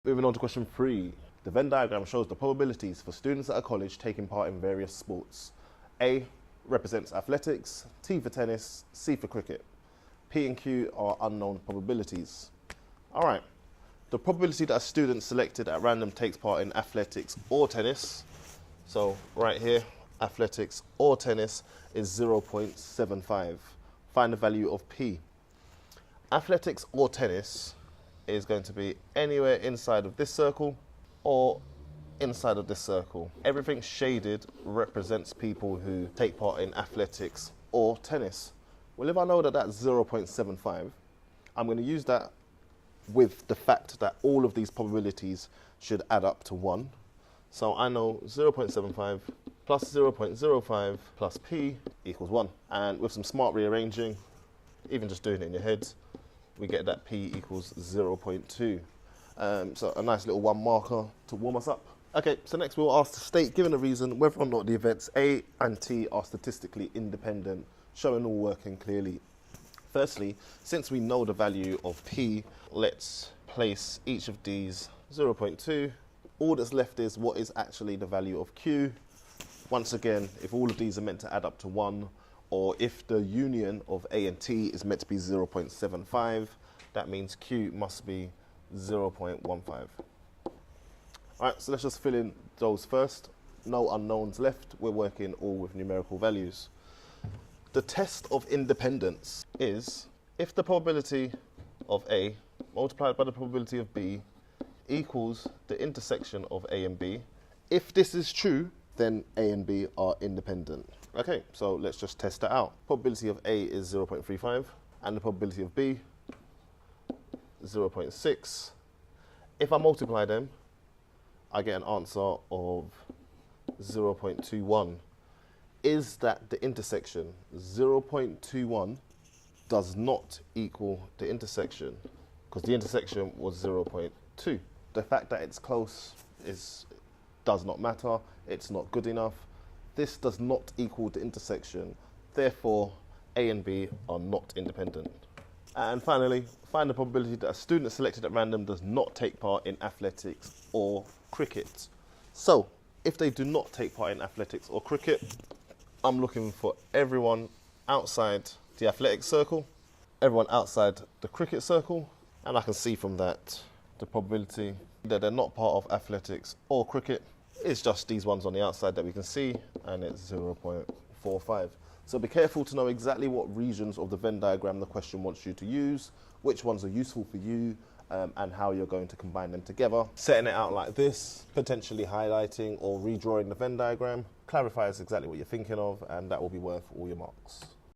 Moving on to question 3. The Venn diagram shows the probabilities for students at a college taking part in various sports. A represents athletics, T for tennis, C for cricket. P and Q are unknown probabilities. All right, the probability that a student selected at random takes part in athletics or tennis, so right here, athletics or tennis, is 0.75. Find the value of P. Athletics or tennis is going to be anywhere inside of this circle or inside of this circle. Everything shaded represents people who take part in athletics or tennis. Well, if I know that that's 0.75, I'm going to use that with the fact that all of these probabilities should add up to 1. So I know 0.75 plus 0.05 plus P equals 1. And with some smart rearranging, even just doing it in your head, we get that P equals 0.2. So a nice little 1 marker to warm us up. Okay, so next we'll ask to state, given a reason, whether or not the events A and T are statistically independent, showing all working clearly. Firstly, since we know the value of P, let's place each of these 0.2. All that's left is what is actually the value of Q. Once again, if all of these are meant to add up to 1, or if the union of A and T is meant to be 0.75, that means Q must be 0.15. All right, so let's just fill in those first. No unknowns left. We're working all with numerical values. The test of independence is if the probability of A multiplied by the probability of B equals the intersection of A and B. If this is true, then A and B are independent. Okay, so let's just test that out. Probability of A is 0.35 and the probability of B 0.6. If I multiply them, I get an answer of 0.21. Is that the intersection? 0.21 does not equal the intersection because the intersection was 0.2. The fact that it's close does not matter. It's not good enough. This does not equal the intersection. Therefore, A and B are not independent. And finally, find the probability that a student selected at random does not take part in athletics or cricket. So, if they do not take part in athletics or cricket, I'm looking for everyone outside the athletic circle, everyone outside the cricket circle, and I can see from that the probability that they're not part of athletics or cricket is just these ones on the outside that we can see, and it's 0.45. So be careful to know exactly what regions of the Venn diagram the question wants you to use, which ones are useful for you, and how you're going to combine them together. Setting it out like this, potentially highlighting or redrawing the Venn diagram, clarifies exactly what you're thinking of, and that will be worth all your marks.